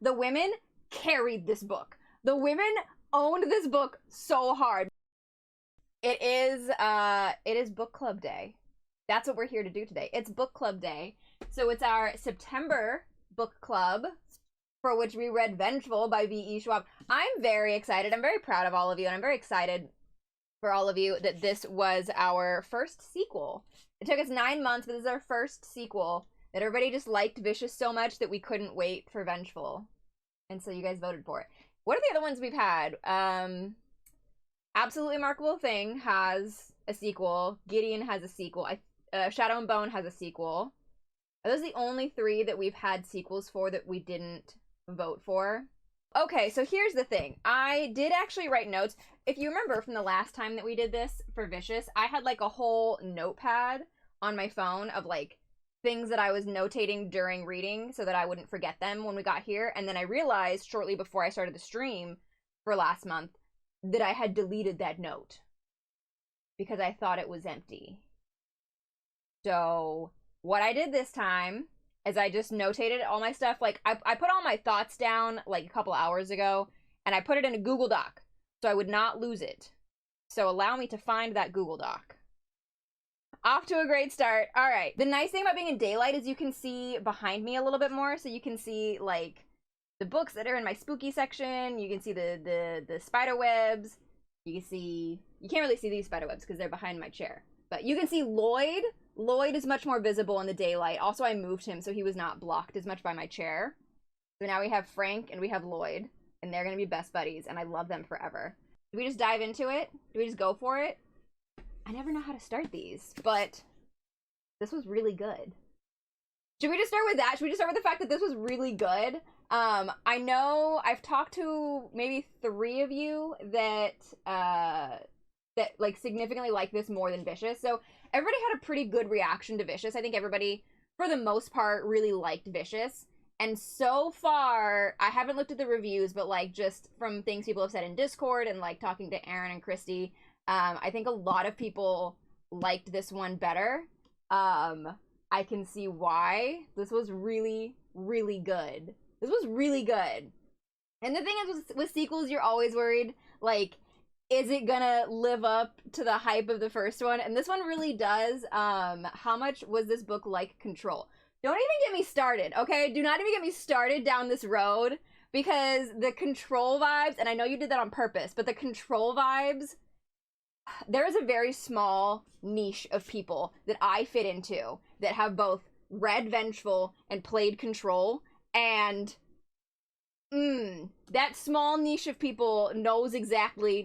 The women carried this book. The women owned this book so hard. It is book club day. That's what we're here to do today. It's book club day. So it's our September book club, for which we read Vengeful by VE Schwab. I'm very excited. I'm very proud of all of you, and I'm very excited for all of you that this was our first sequel. It took us 9 months, but this is our first sequel that everybody just liked Vicious so much that we couldn't wait for Vengeful. And so you guys voted for it. What are the other ones we've had? Absolutely Remarkable Thing has a sequel. Gideon has a sequel. Shadow and Bone has a sequel. Are those the only 3 that we've had sequels for that we didn't vote for? Okay, so here's the thing. I did actually write notes. If you remember from the last time that we did this for Vicious, I had like a whole notepad on my phone of like things that I was notating during reading so that I wouldn't forget them when we got here. And then I realized shortly before I started the stream for last month that I had deleted that note because I thought it was empty. So what I did this time is I just notated all my stuff. Like I put all my thoughts down like a couple hours ago, and I put it in a Google Doc so I would not lose it. So allow me to find that Google Doc. Off to a great start. All right. The nice thing about being in daylight is you can see behind me a little bit more, so you can see like the books that are in my spooky section. You can see the spider webs. You can't really see these spider webs because they're behind my chair. But you can see Lloyd. Lloyd is much more visible in the daylight. Also, I moved him so he was not blocked as much by my chair. So now we have Frank and we have Lloyd, and they're going to be best buddies, and I love them forever. Do we just dive into it? Do we just go for it? I never know how to start these, but this was really good. Should we just start with that? Should we just start with the fact that this was really good? I know I've talked to maybe 3 of you that like significantly like this more than Vicious. So everybody had a pretty good reaction to Vicious. I think everybody, for the most part, really liked Vicious. And so far, I haven't looked at the reviews, but like just from things people have said in Discord and like talking to Aaron and Christy, I think a lot of people liked this one better. I can see why. This was really, really good. This was really good. And the thing is, with sequels, you're always worried, like, is it gonna live up to the hype of the first one? And this one really does. How much was this book like Control? Don't even get me started, okay? Do not even get me started down this road, because the Control vibes, and I know you did that on purpose, but the Control vibes, there is a very small niche of people that I fit into that have both read Vengeful and played Control, and that small niche of people knows exactly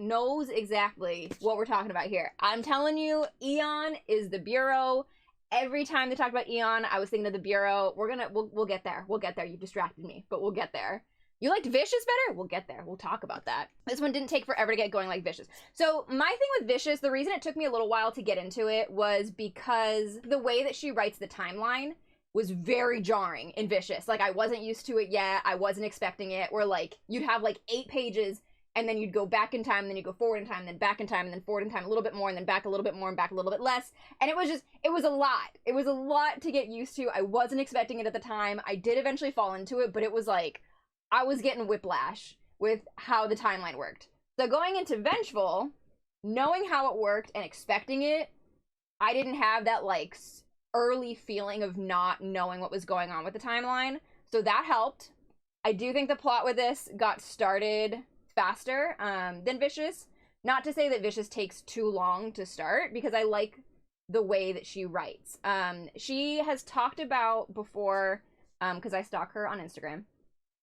what we're talking about here. I'm telling you, Eon is the Bureau. Every time they talk about Eon, I was thinking of the Bureau. We'll get there. We'll get there. You distracted me, but we'll get there. You liked Vicious better? We'll get there. We'll talk about that. This one didn't take forever to get going like Vicious. So my thing with Vicious, the reason it took me a little while to get into it was because the way that she writes the timeline was very jarring in Vicious. Like, I wasn't used to it yet. I wasn't expecting it. Where, like, you'd have, like, 8 pages, and then you'd go back in time, and then you'd go forward in time, and then back in time, and then forward in time a little bit more, and then back a little bit more, and back a little bit less. And it was a lot. It was a lot to get used to. I wasn't expecting it at the time. I did eventually fall into it, but it was, like, I was getting whiplash with how the timeline worked. So going into Vengeful, knowing how it worked and expecting it, I didn't have that, like, early feeling of not knowing what was going on with the timeline. So that helped. I do think the plot with this got started faster than Vicious. Not to say that Vicious takes too long to start, because I like the way that she writes. She has talked about before, because I stalk her on Instagram.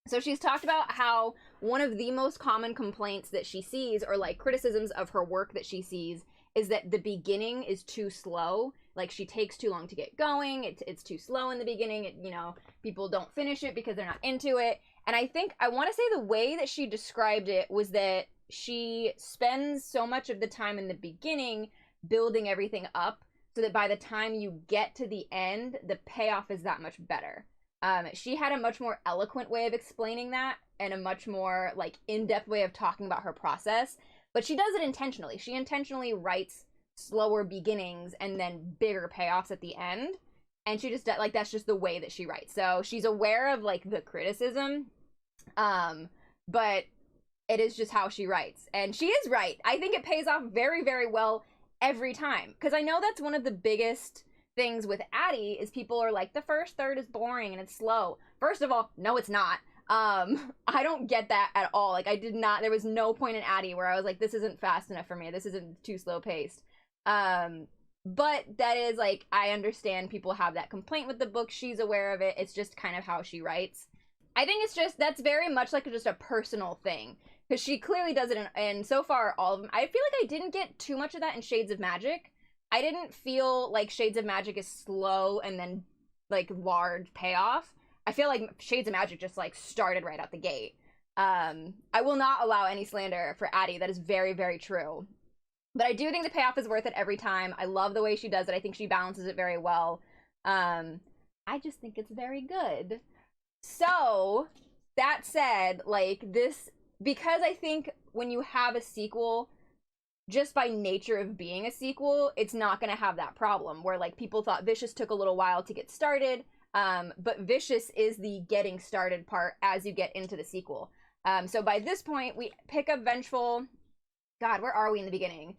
So she's talked about how one of the most common complaints that she sees, or like criticisms of her work that she sees, is that the beginning is too slow. Like, she takes too long to get going. It's too slow in the beginning. You know, people don't finish it because they're not into it. And I think, I want to say the way that she described it was that she spends so much of the time in the beginning building everything up so that by the time you get to the end, the payoff is that much better. She had a much more eloquent way of explaining that, and a much more, like, in-depth way of talking about her process. But she does it intentionally. She intentionally writes slower beginnings and then bigger payoffs at the end. And she just, like, that's just the way that she writes. So she's aware of, like, the criticism But it is just how she writes. And she is right. I think it pays off very, very well every time. Because I know that's one of the biggest things with Addie is people are like, the first third is boring and it's slow. First of all, no, it's not. I don't get that at all. Like, there was no point in Addie where I was like, this isn't fast enough for me. This isn't too slow paced. But that is, like, I understand people have that complaint with the book. She's aware of it. It's just kind of how she writes. I think it's just, that's very much like just a personal thing. Because she clearly does it in so far, all of them. I feel like I didn't get too much of that in Shades of Magic. I didn't feel like Shades of Magic is slow and then, like, large payoff. I feel like Shades of Magic just, like, started right out the gate. I will not allow any slander for Addie. That is very, very true. But I do think the payoff is worth it every time. I love the way she does it. I think she balances it very well. I just think it's very good. So, that said, like, this... Because I think when you have a sequel, just by nature of being a sequel, it's not going to have that problem. Where, like, people thought Vicious took a little while to get started. But Vicious is the getting started part as you get into the sequel. So by this point, we pick up Vengeful. God, where are we in the beginning?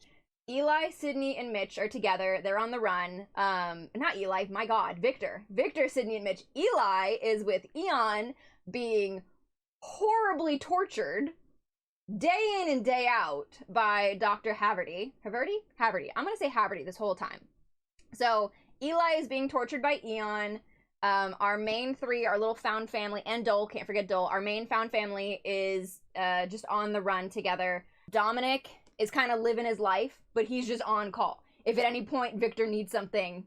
Eli, Sydney, and Mitch are together. They're on the run. Not Eli, my God, Victor. Victor, Sydney, and Mitch. Eli is with Eon being horribly tortured day in and day out by Dr. Haverty. Haverty. I'm going to say Haverty this whole time. So Eli is being tortured by Eon. Our main three, our little found family, and Dole, can't forget Dole. Our main found family is just on the run together. Dominic is kind of living his life, but he's just on call. If at any point Victor needs something,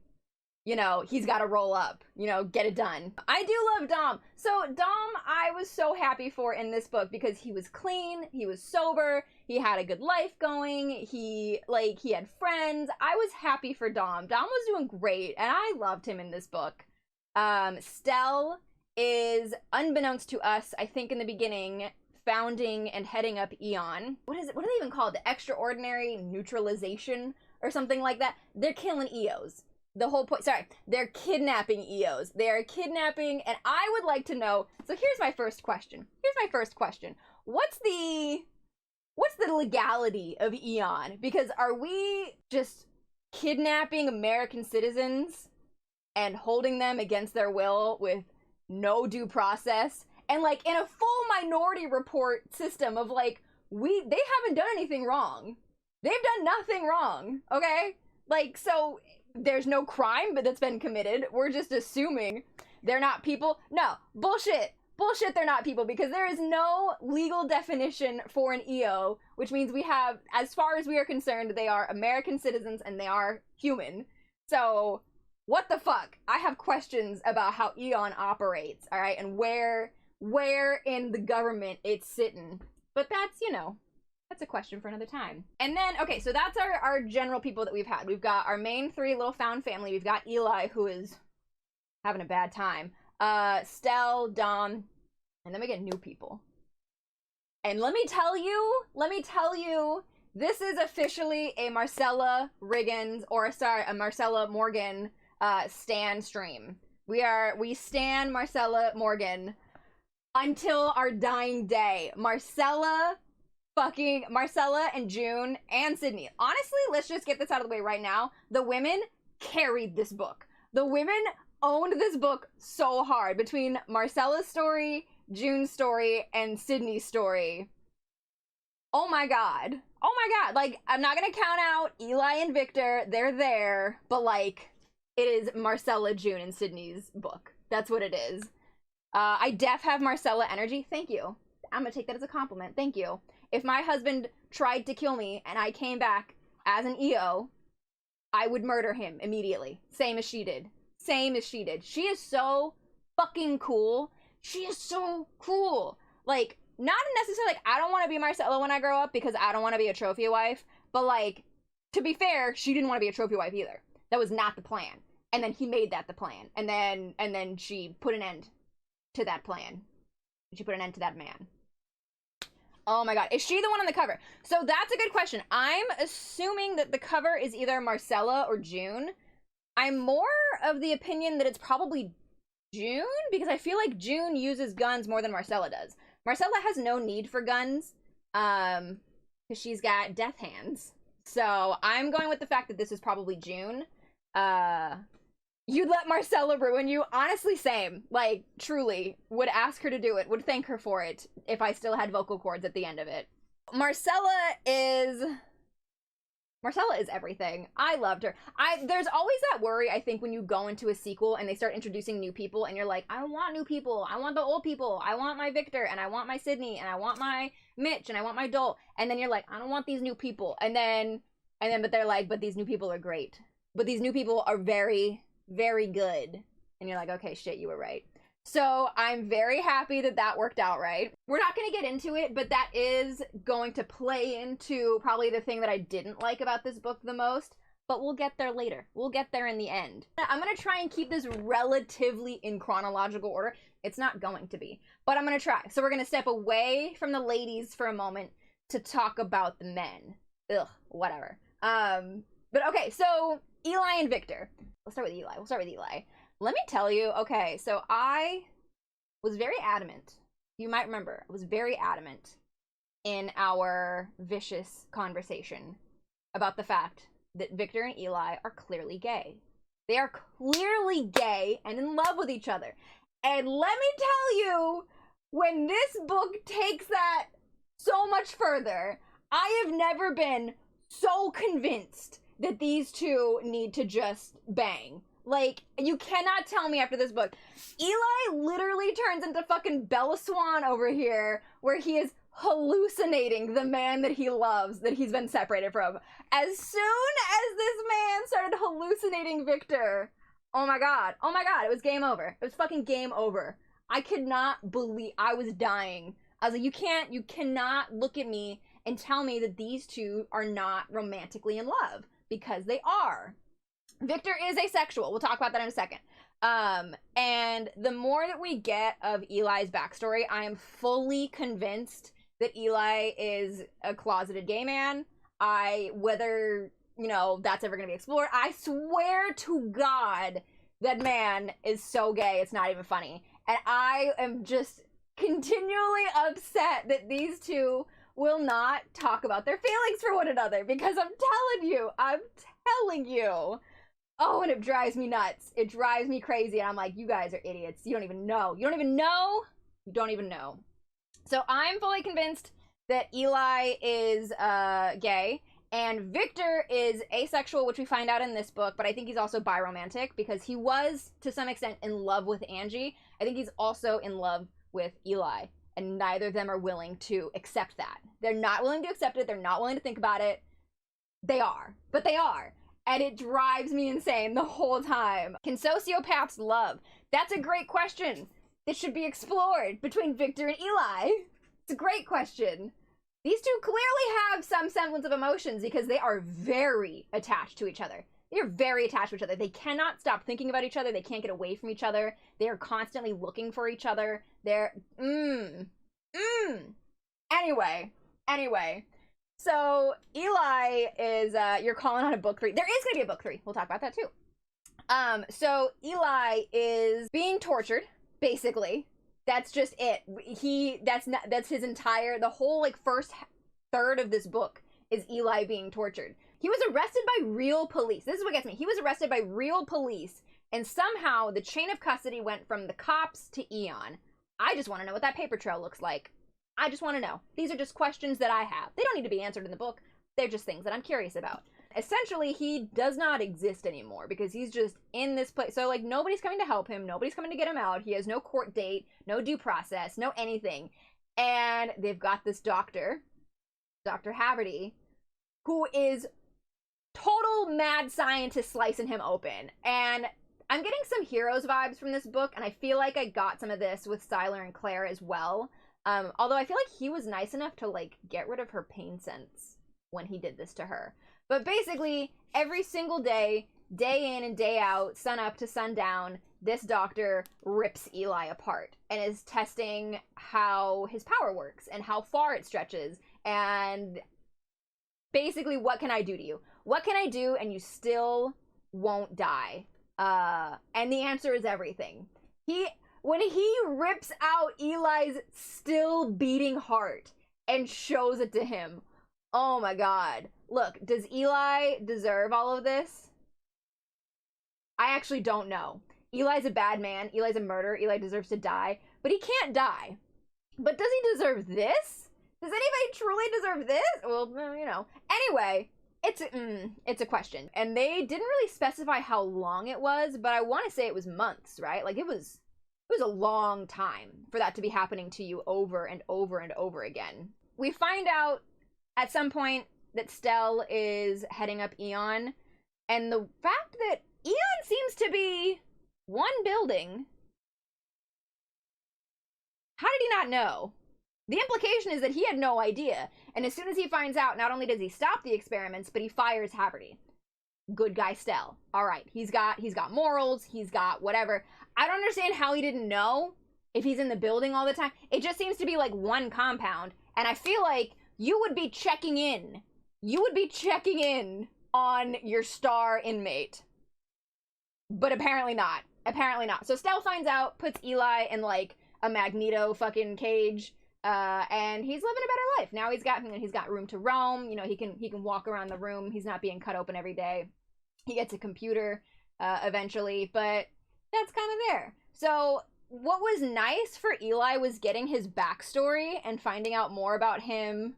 you know, he's got to roll up, you know, get it done. I do love Dom. So Dom, I was so happy for in this book because he was clean, he was sober, he had a good life going, he had friends. I was happy for Dom. Dom was doing great, and I loved him in this book. Stell is, unbeknownst to us, I think in the beginning, founding and heading up Eon. What are they even called? The Extraordinary Neutralization or something like that. They're killing EOs. The whole point, they're kidnapping EOs. They are kidnapping, and I would like to know, so here's my first question. What's the legality of Eon? Because are we just kidnapping American citizens and holding them against their will with no due process? And, like, in a full Minority Report system of, like, they haven't done anything wrong. They've done nothing wrong, okay? Like, so there's no crime that's been committed. We're just assuming they're not people. No, bullshit. Bullshit, they're not people, because there is no legal definition for an EO, which means we have, as far as we are concerned, they are American citizens and they are human. So, what the fuck? I have questions about how Eon operates, alright, and where in the government it's sitting. But that's, you know, that's a question for another time. And then, okay, so that's our general people that we've had. We've got our main three little found family. We've got Eli, who is having a bad time. Stell, Dom, and then we get new people. And let me tell you, this is officially a Marcella Riggins, a Marcella Morgan stan stream. We stan Marcella Morgan until our dying day. Marcella and June and Sydney. Honestly, let's just get this out of the way right now. The women carried this book. The women owned this book so hard. Between Marcella's story, June's story, and Sydney's story. Oh my god. Like, I'm not gonna count out Eli and Victor. They're there. But, like, it is Marcella, June, and Sydney's book. That's what it is. I def have Marcella energy. Thank you. I'm gonna take that as a compliment. Thank you. If my husband tried to kill me and I came back as an EO, I would murder him immediately. Same as she did. She is so fucking cool. She is so cool. Like, not necessarily, like, I don't want to be Marcella when I grow up because I don't want to be a trophy wife. But, like, to be fair, she didn't want to be a trophy wife either. That was not the plan. And then he made that the plan. And then she put an end to that plan. She put an end to that man. Oh my god, is she the one on the cover? So that's a good question. I'm assuming that the cover is either Marcella or June. I'm more of the opinion that it's probably June, because I feel like June uses guns more than Marcella does. Marcella has no need for guns, because she's got death hands. So I'm going with the fact that this is probably June. You'd let Marcella ruin you? Honestly, same. Like, truly, would ask her to do it, would thank her for it if I still had vocal cords at the end of it. Marcella is everything. I loved her. There's always that worry, I think, when you go into a sequel and they start introducing new people and you're like, I don't want new people. I want the old people. I want my Victor and I want my Sydney and I want my Mitch and I want my Dole. And then you're like, I don't want these new people. But they're like, but these new people are great. But these new people are very, very good. And you're like, okay, shit, you were right. So I'm very happy that that worked out right. We're not going to get into it, but that is going to play into probably the thing that I didn't like about this book the most, but we'll get there later. We'll get there in the end. I'm going to try and keep this relatively in chronological order. It's not going to be, but I'm going to try. So we're going to step away from the ladies for a moment to talk about the men. Ugh, whatever. But okay, so Eli and Victor. We'll start with Eli. Let me tell you, okay, so I was very adamant. You might remember, I was very adamant in our vicious conversation about the fact that Victor and Eli are clearly gay. They are clearly gay and in love with each other. And let me tell you, when this book takes that so much further, I have never been so convinced that these two need to just bang. Like, you cannot tell me after this book. Eli literally turns into fucking Bella Swan over here, where he is hallucinating the man that he loves, that he's been separated from. As soon as this man started hallucinating Victor, oh my god, it was game over. It was fucking game over. I could not believe, I was dying. I was like, you cannot look at me and tell me that these two are not romantically in love, because they are. Victor is asexual. We'll talk about that in a second. And the more that we get of Eli's backstory, I am fully convinced that Eli is a closeted gay man. Whether, that's ever going to be explored, I swear to God, that man is so gay, it's not even funny. And I am just continually upset that these two will not talk about their feelings for one another, because I'm telling you. Oh, and it drives me nuts. It drives me crazy. And I'm like, you guys are idiots. You don't even know. You don't even know. So I'm fully convinced that Eli is gay. And Victor is asexual, which we find out in this book. But I think he's also biromantic, because he was, to some extent, in love with Angie. I think he's also in love with Eli. And neither of them are willing to accept that. They're not willing to accept it. They're not willing to think about it. They are. But they are. And it drives me insane the whole time. Can sociopaths love? That's a great question that should be explored between Victor and Eli. It's a great question. These two clearly have some semblance of emotions, because they are very attached to each other. They are very attached to each other. They cannot stop thinking about each other. They can't get away from each other. They are constantly looking for each other. They're, Anyway. So, Eli is, you're calling on a book 3. There is gonna be a book 3. We'll talk about that too. So Eli is being tortured, basically. That's just it. That's his entire, the whole, first third of this book is Eli being tortured. He was arrested by real police. This is what gets me. He was arrested by real police, and somehow the chain of custody went from the cops to Eon. I just want to know what that paper trail looks like. I just want to know. These are just questions that I have. They don't need to be answered in the book. They're just things that I'm curious about. Essentially, he does not exist anymore, because he's just in this place. So, nobody's coming to help him. Nobody's coming to get him out. He has no court date, no due process, no anything. And they've got this doctor, Dr. Haverty, who is total mad scientist slicing him open. And I'm getting some Heroes vibes from this book, and I feel like I got some of this with Styler and Claire as well. Although I feel like he was nice enough to, get rid of her pain sense when he did this to her. But basically, every single day, day in and day out, sun up to sundown, this doctor rips Eli apart and is testing how his power works and how far it stretches. And basically, what can I do to you? What can I do and you still won't die? And the answer is everything. when he rips out Eli's still beating heart and shows it to him. Oh my god. Look, does Eli deserve all of this? I actually don't know. Eli's a bad man. Eli's a murderer. Eli deserves to die. But he can't die. But does he deserve this? Does anybody truly deserve this? Well, you know. Anyway, it's a question. And they didn't really specify how long it was, but I want to say it was months, right? Like, it was a long time for that to be happening to you over and over and over again. We find out at some point that Stell is heading up Eon, and the fact that Eon seems to be one building. How did he not know? The implication is that he had no idea, and as soon as he finds out, not only does he stop the experiments, but he fires Haverty. Good guy Stell. All right, he's got morals, he's got whatever. I don't understand how he didn't know if he's in the building all the time. It just seems to be like one compound, and I feel like you would be checking in. You would be checking in on your star inmate. But apparently not. Apparently not. So Stell finds out, puts Eli in like a Magneto fucking cage, and he's living a better life. Now he's got room to roam. You know, he can walk around the room. He's not being cut open every day. He gets a computer eventually, but that's kind of there. So what was nice for Eli was getting his backstory and finding out more about him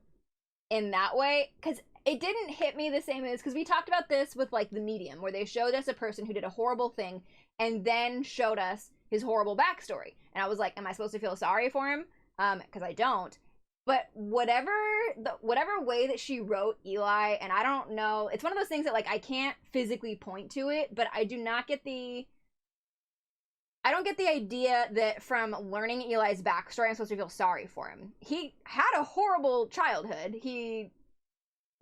in that way, because it didn't hit me the same as, because we talked about this with like The Medium, where they showed us a person who did a horrible thing and then showed us his horrible backstory. And I was like, am I supposed to feel sorry for him? Because I don't. But whatever way that she wrote Eli, and I don't know, it's one of those things that like I can't physically point to it, but I don't get the idea that from learning Eli's backstory, I'm supposed to feel sorry for him. He had a horrible childhood.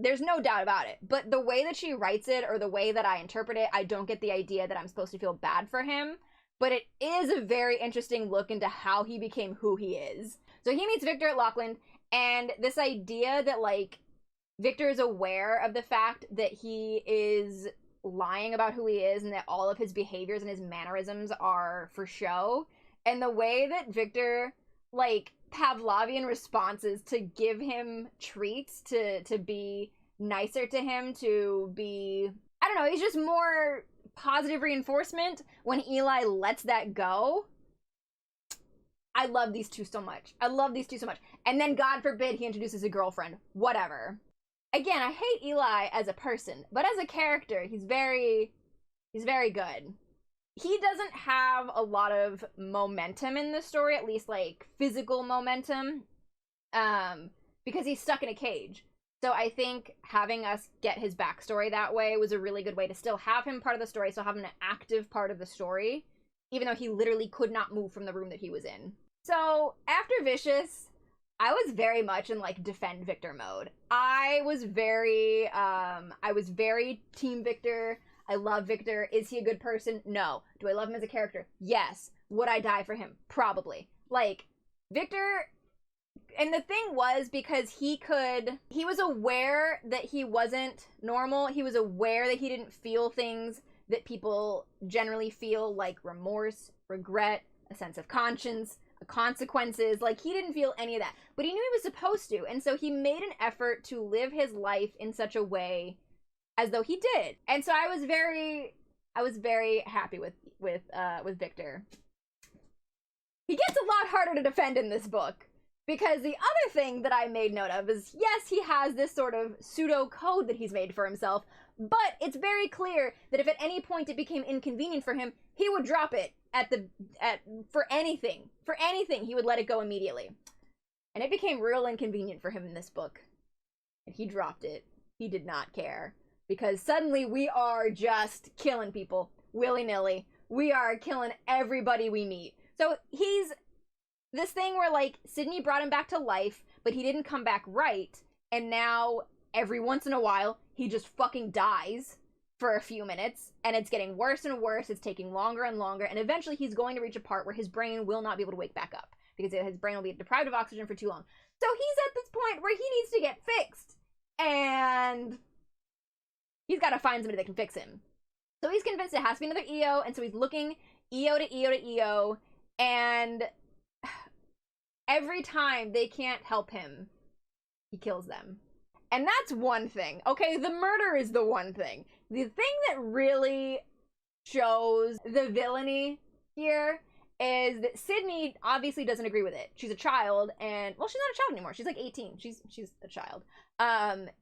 There's no doubt about it. But the way that she writes it, or the way that I interpret it, I don't get the idea that I'm supposed to feel bad for him. But it is a very interesting look into how he became who he is. So he meets Victor at Lockland, and this idea that, like, Victor is aware of the fact that he is lying about who he is and that all of his behaviors and his mannerisms are for show. And the way that Victor, like, Pavlovian responses to give him treats, to be nicer to him, to be, I don't know, he's just more positive reinforcement when Eli lets that go. I love these two so much. I love these two so much. And then, God forbid, he introduces a girlfriend. Whatever. Again, I hate Eli as a person, but as a character, he's very good. He doesn't have a lot of momentum in the story, at least like physical momentum, because he's stuck in a cage. So I think having us get his backstory that way was a really good way to still have him part of the story, still have him an active part of the story, even though he literally could not move from the room that he was in. So after Vicious, I was very much in like defend Victor mode. I was very team Victor. I love Victor. Is he a good person? No. Do I love him as a character? Yes. Would I die for him? Probably. Like, Victor, and the thing was, because he was aware that he wasn't normal. He was aware that he didn't feel things that people generally feel, like remorse, regret, a sense of conscience, consequences. Like, he didn't feel any of that, but he knew he was supposed to, and so he made an effort to live his life in such a way as though he did. And so I was very happy with Victor. He gets a lot harder to defend in this book, because the other thing that I made note of is, yes, he has this sort of pseudo code that he's made for himself, but it's very clear that if at any point it became inconvenient for him, he would drop it for anything he would let it go immediately. And it became real inconvenient for him in this book, and he dropped it. He did not care, because suddenly we are just killing people willy-nilly. We are killing everybody we meet. So he's this thing where, like, Sydney brought him back to life, but he didn't come back right, and now every once in a while he just fucking dies for a few minutes, and it's getting worse and worse. It's taking longer and longer, and eventually he's going to reach a part where his brain will not be able to wake back up, because his brain will be deprived of oxygen for too long. So he's at this point where he needs to get fixed, and he's got to find somebody that can fix him. So he's convinced it has to be another EO, and so he's looking EO to EO to EO, And every time they can't help him, he kills them. And that's one thing. Okay, the murder is the one thing. The thing that really shows the villainy here is that Sydney obviously doesn't agree with it. She's a child, and well, she's not a child anymore. She's like 18. She's a child.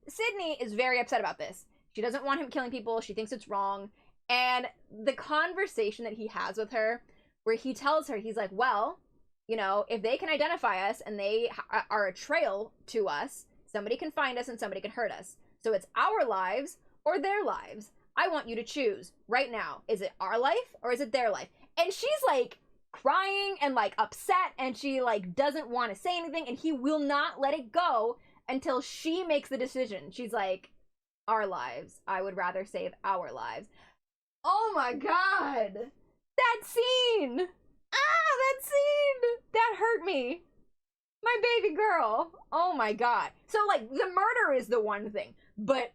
Sydney is very upset about this. She doesn't want him killing people. She thinks it's wrong. And the conversation that he has with her, where he tells her, he's like, well, you know, if they can identify us and they are a trail to us, somebody can find us and somebody can hurt us. So it's our lives or their lives. I want you to choose right now. Is it our life or is it their life? And she's like crying and like upset, and she like doesn't want to say anything, and he will not let it go until she makes the decision. She's like, our lives. I would rather save our lives. Oh my god. That scene. That scene. That hurt me. My baby girl. Oh my god. So like the murder is the one thing, but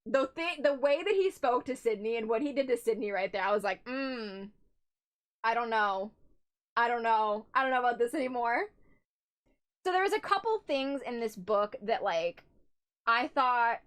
the way that he spoke to Sydney and what he did to Sydney right there, I was like, I don't know about this anymore. So there was a couple things in this book that like I felt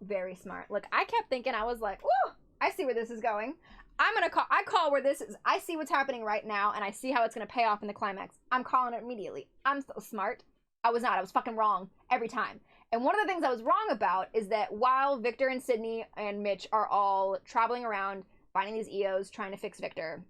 very smart. Like I kept thinking, I was like, "Ooh, I see where this is going. I call where this is. I see what's happening right now, and I see how it's gonna pay off in the climax. I'm calling it immediately. I'm so smart." I was not. I was fucking wrong every time. And one of the things I was wrong about is that while Victor and Sydney and Mitch are all traveling around finding these EOs trying to fix Victor,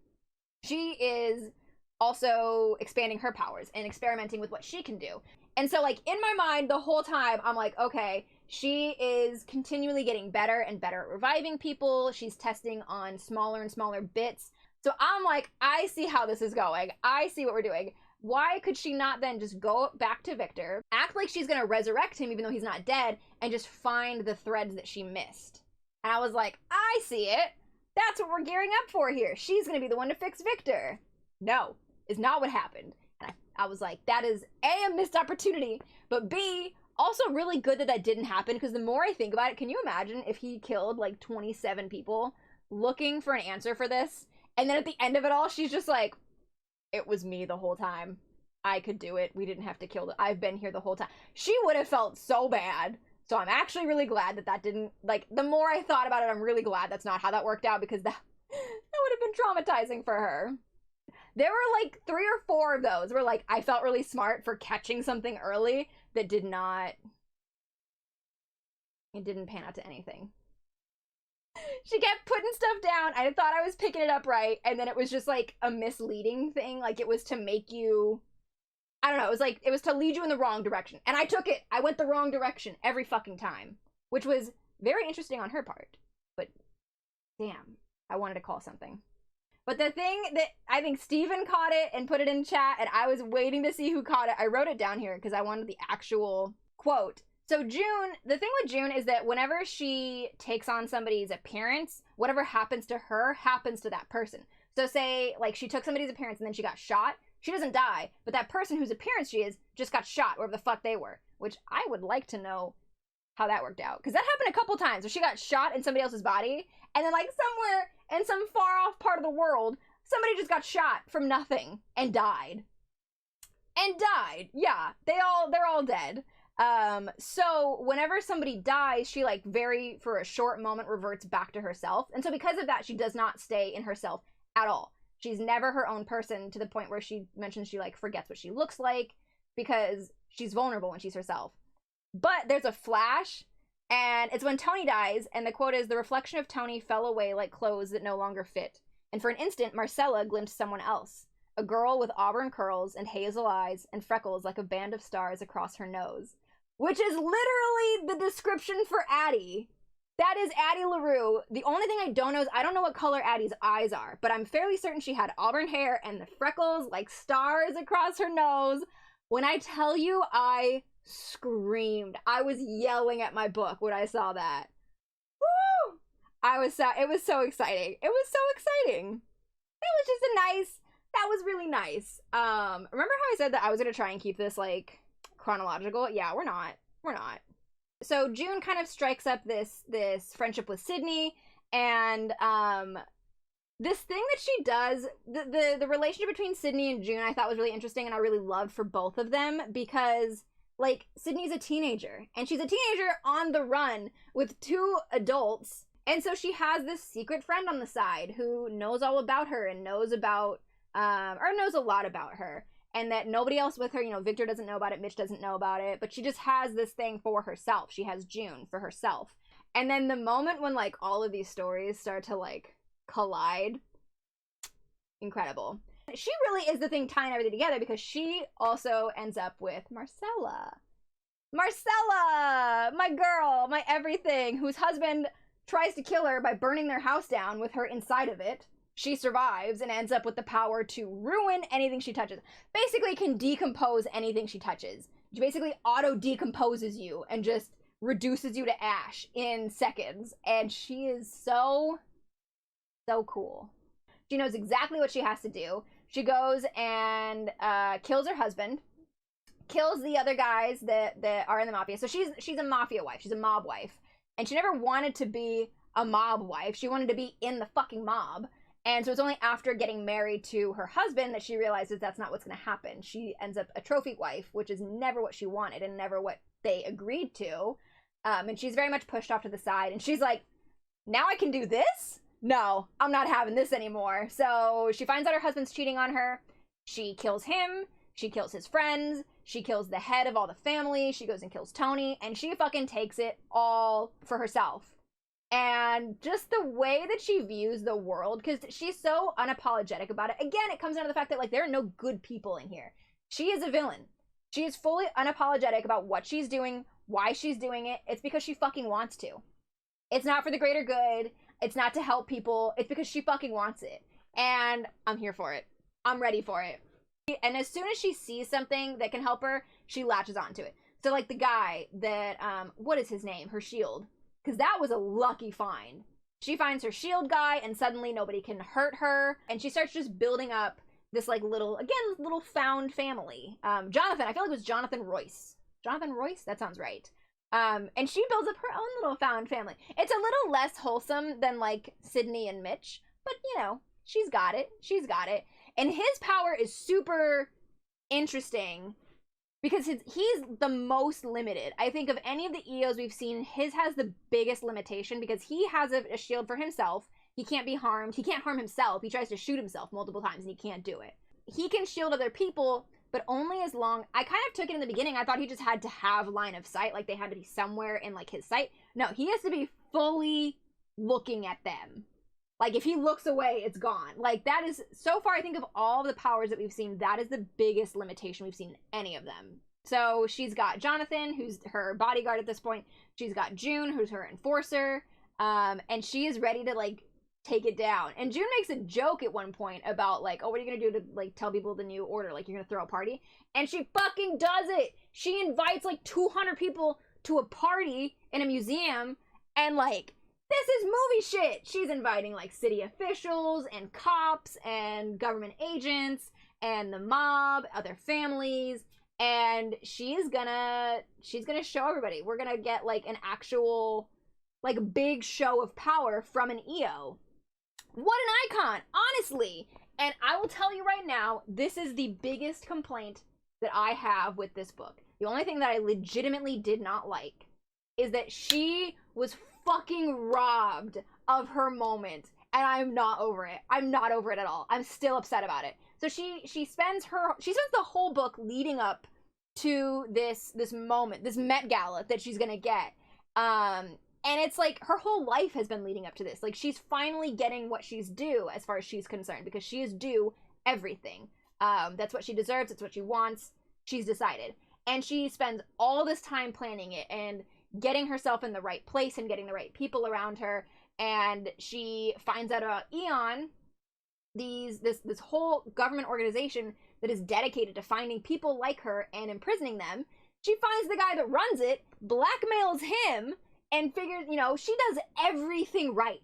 she is also expanding her powers and experimenting with what she can do. And so like in my mind the whole time I'm like, okay, she is continually getting better and better at reviving people. She's testing on smaller and smaller bits. So I'm like, I see how this is going. I see what we're doing. Why could she not then just go back to Victor, act like she's gonna resurrect him even though he's not dead, and just find the threads that she missed? And I was like, I see it. That's what we're gearing up for here. She's gonna be the one to fix Victor. No, is not what happened. And I was like, that is A, a missed opportunity, but B, also really good that didn't happen, because the more I think about it, can you imagine if he killed like 27 people looking for an answer for this, and then at the end of it all, she's just like, it was me the whole time. I could do it. We didn't have to kill it. I've been here the whole time. She would have felt so bad. So I'm actually really glad that didn't, like, the more I thought about it, I'm really glad that's not how that worked out, because that would have been traumatizing for her. There were like 3 or 4 of those where like I felt really smart for catching something early that it didn't pan out to anything. She kept putting stuff down. I thought I was picking it up right, and then it was just like a misleading thing. Like it was to make you, I don't know, it was to lead you in the wrong direction. And I took it. I went the wrong direction every fucking time, which was very interesting on her part. But damn, I wanted to call something. But the thing that I think Steven caught it and put it in chat, and I was waiting to see who caught it. I wrote it down here because I wanted the actual quote. So June, the thing with June is that whenever she takes on somebody's appearance, whatever happens to her happens to that person. So say, like, she took somebody's appearance and then she got shot. She doesn't die, but that person whose appearance she is just got shot, wherever the fuck they were. Which I would like to know how that worked out. Because that happened a couple times where she got shot in somebody else's body, and then, like, somewhere in some far-off part of the world, somebody just got shot from nothing and died. Yeah, they're all dead. So whenever somebody dies, she like for a short moment reverts back to herself. And so because of that, she does not stay in herself at all. She's never her own person, to the point where she mentions she like forgets what she looks like because she's vulnerable when she's herself. But there's a flash, and it's when Tony dies, and the quote is, "The reflection of Tony fell away like clothes that no longer fit. And for an instant, Marcella glimpsed someone else. A girl with auburn curls and hazel eyes and freckles like a band of stars across her nose." Which is literally the description for Addie. That is Addie LaRue. The only thing I don't know is I don't know what color Addie's eyes are, but I'm fairly certain she had auburn hair and the freckles like stars across her nose. When I tell you, I screamed. I was yelling at my book when I saw that. Woo! It was so exciting. It was so exciting. It was just that was really nice. Remember how I said that I was going to try and keep this like chronological? Yeah, we're not. So June kind of strikes up this friendship with Sydney, and this thing that she does, the relationship between Sydney and June I thought was really interesting, and I really loved for both of them, because like Sydney's a teenager and she's a teenager on the run with two adults, and so she has this secret friend on the side who knows all about her and knows about or knows a lot about her, and that nobody else with her, you know, Victor doesn't know about it, Mitch doesn't know about it, but she just has this thing for herself. She has June for herself. And then the moment when like all of these stories start to like collide, incredible. She really is the thing tying everything together, because she also ends up with Marcella, my girl, my everything, whose husband tries to kill her by burning their house down with her inside of it. She survives and ends up with the power to ruin anything she touches. Basically can decompose anything she touches. She basically auto decomposes you and just reduces you to ash in seconds. And she is so cool. She knows exactly what she has to do. She goes and kills her husband, kills the other guys that are in the mafia. So she's a mafia wife. She's a mob wife. And she never wanted to be a mob wife. She wanted to be in the fucking mob. And so it's only after getting married to her husband that she realizes that's not what's going to happen. She ends up a trophy wife, which is never what she wanted and never what they agreed to. And she's very much pushed off to the side. And she's like, now I can do this? No, I'm not having this anymore. So she finds out her husband's cheating on her. She kills him. She kills his friends. She kills the head of all the family. She goes and kills Tony. And she fucking takes it all for herself. And just the way that she views the world, because she's so unapologetic about it. Again, it comes down to the fact that like there are no good people in here. She is a villain. She is fully unapologetic about what she's doing, why she's doing it. It's because she fucking wants to. It's not for the greater good. It's not to help people. It's because she fucking wants it. And I'm here for it. I'm ready for it. And as soon as she sees something that can help her, she latches onto it. So like the guy that, what is his name? Her shield. Because that was a lucky find. She finds her shield guy and suddenly nobody can hurt her. And she starts just building up this like little found family. Jonathan, I feel like it was Jonathan Royce. Jonathan Royce? That sounds right. And she builds up her own little found family. It's a little less wholesome than like Sydney and Mitch, but you know, she's got it. She's got it. And his power is super interesting because he's the most limited. I think of any of the EOs we've seen, his has the biggest limitation because he has a shield for himself. He can't be harmed. He can't harm himself. He tries to shoot himself multiple times and he can't do it. He can shield other people, but only as long. I kind of took it in the beginning. I thought he just had to have line of sight, like they had to be somewhere in like his sight. No, he has to be fully looking at them. Like if he looks away, it's gone. Like that is, so far I think of all the powers that we've seen, that is the biggest limitation we've seen in any of them. So she's got Jonathan, who's her bodyguard at this point. She's got June, who's her enforcer. And she is ready to like take it down. And June makes a joke at one point about like, oh, what are you gonna do to like tell people the new order? Like you're gonna throw a party? And she fucking does it. She invites like 200 people to a party in a museum, and like, this is movie shit. She's inviting like city officials and cops and government agents and the mob, other families, and she's gonna show everybody. We're gonna get like an actual like big show of power from an EO. What an icon, honestly. And I will tell you right now, this is the biggest complaint that I have with this book. The only thing that I legitimately did not like is that she was fucking robbed of her moment, and I'm not over it. I'm not over it at all. I'm still upset about it. So she spends the whole book leading up to this moment, this Met Gala that she's gonna get. And it's like her whole life has been leading up to this. Like she's finally getting what she's due as far as she's concerned, because she is due everything. That's what she deserves. It's what she wants. She's decided. And she spends all this time planning it and getting herself in the right place and getting the right people around her. And she finds out about Eon, this whole government organization that is dedicated to finding people like her and imprisoning them. She finds the guy that runs it, blackmails him, and figures, you know, she does everything right.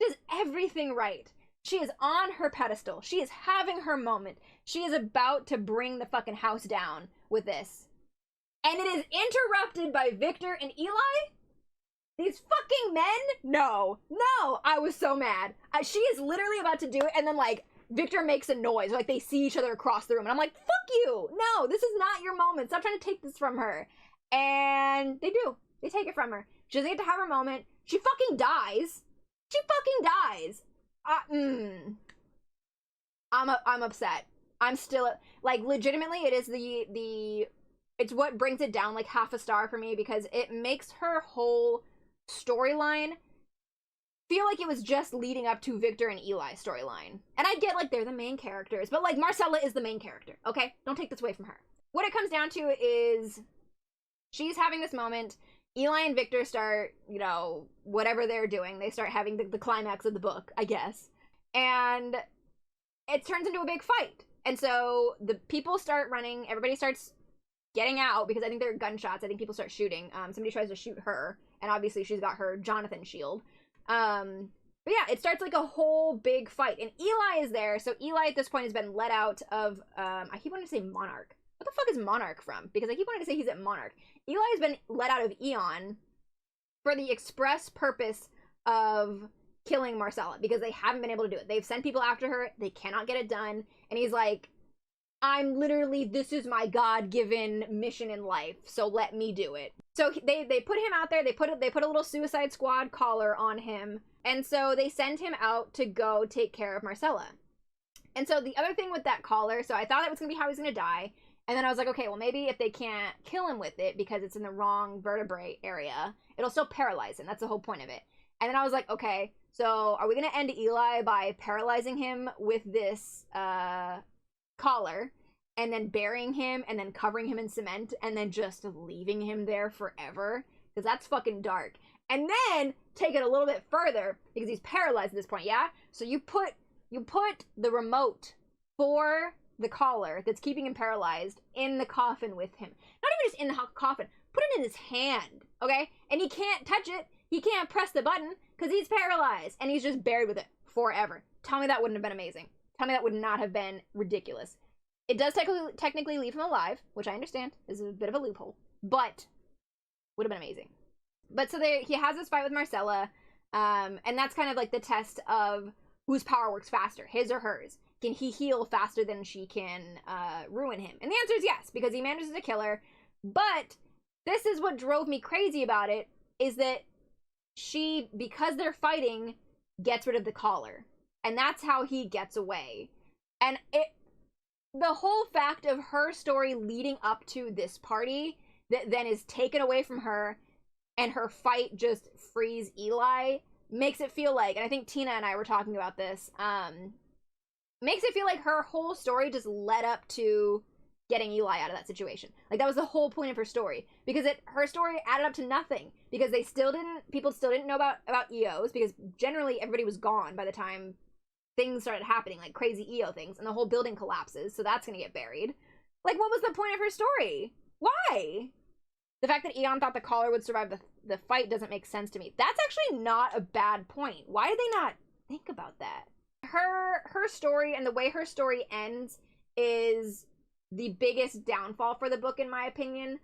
She does everything right. She is on her pedestal. She is having her moment. She is about to bring the fucking house down with this. And it is interrupted by Victor and Eli? These fucking men? No. I was so mad. She is literally about to do it, and then, like, Victor makes a noise. Like, they see each other across the room, and I'm like, fuck you. No, this is not your moment. Stop trying to take this from her. And they do. They take it from her. She doesn't get to have her moment. She fucking dies. I'm upset. I'm still, like, legitimately, it is it's what brings it down, like, half a star for me, because it makes her whole storyline feel like it was just leading up to Victor and Eli's storyline. And I get, like, they're the main characters, but, like, Marcella is the main character, okay? Don't take this away from her. What it comes down to is she's having this moment. Eli and Victor start, you know, whatever they're doing. They start having the climax of the book, I guess. And it turns into a big fight. And so the people start running. Everybody starts getting out because I think there are gunshots. I think people start shooting. Somebody tries to shoot her. And obviously she's got her Jonathan shield. But yeah, it starts like a whole big fight. And Eli is there. So Eli at this point has been let out of, I keep wanting to say Monarch. What the fuck is Monarch from? Because I keep wanting to say he's at Monarch. Eli has been let out of Eon for the express purpose of killing Marcella, because they haven't been able to do it. They've sent people after her. They cannot get it done. And he's like, this is my God-given mission in life, so let me do it. So they put him out there. They put a little Suicide Squad collar on him. And so they send him out to go take care of Marcella. And so the other thing with that collar, so I thought that was going to be how he was going to die. And then I was like, okay, well, maybe if they can't kill him with it because it's in the wrong vertebrae area, it'll still paralyze him. That's the whole point of it. And then I was like, okay, so are we going to end Eli by paralyzing him with this collar and then burying him and then covering him in cement and then just leaving him there forever? Because that's fucking dark. And then take it a little bit further because he's paralyzed at this point, yeah? So you put the remote for the collar that's keeping him paralyzed in the coffin with him. Not even just in the coffin. Put it in his hand, okay? And he can't touch it. He can't press the button because he's paralyzed. And he's just buried with it forever. Tell me that wouldn't have been amazing. Tell me that would not have been ridiculous. It does technically leave him alive, which I understand is a bit of a loophole. But would have been amazing. But so he has this fight with Marcella. And that's kind of like the test of whose power works faster, his or hers. Can he heal faster than she can ruin him? And the answer is yes, because he manages to kill her. But this is what drove me crazy about it, is that she, because they're fighting, gets rid of the collar. And that's how he gets away. And the whole fact of her story leading up to this party that then is taken away from her and her fight just frees Eli makes it feel like, and I think Tina and I were talking about this, makes it feel like her whole story just led up to getting Eli out of that situation. Like, that was the whole point of her story. Because her story added up to nothing. Because people still didn't know about EOs, because generally everybody was gone by the time things started happening, like crazy EO things, and the whole building collapses, so that's gonna get buried. Like, what was the point of her story? Why? The fact that Eon thought the collar would survive the fight doesn't make sense to me. That's actually not a bad point. Why did they not think about that? Her story and the way her story ends is the biggest downfall for the book, in my opinion.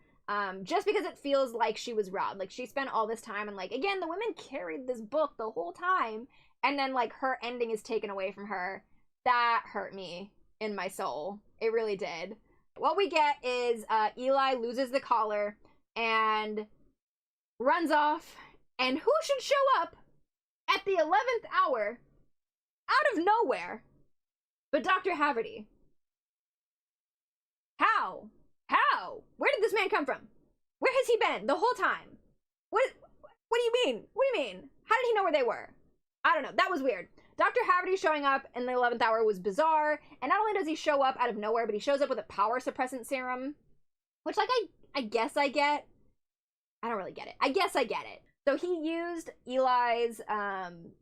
Just because it feels like she was robbed. Like, she spent all this time, and, like, again, the women carried this book the whole time, and then, like, her ending is taken away from her. That hurt me in my soul. It really did. What we get is Eli loses the collar and runs off, and who should show up at the 11th hour out of nowhere but Dr. Haverty? How? Where did this man come from? Where has he been the whole time? What do you mean? What do you mean? How did he know where they were? I don't know. That was weird. Dr. Haverty showing up in the 11th hour was bizarre. And not only does he show up out of nowhere, but he shows up with a power suppressant serum. Which, like, I guess I get. I don't really get it. I guess I get it. So he used Eli's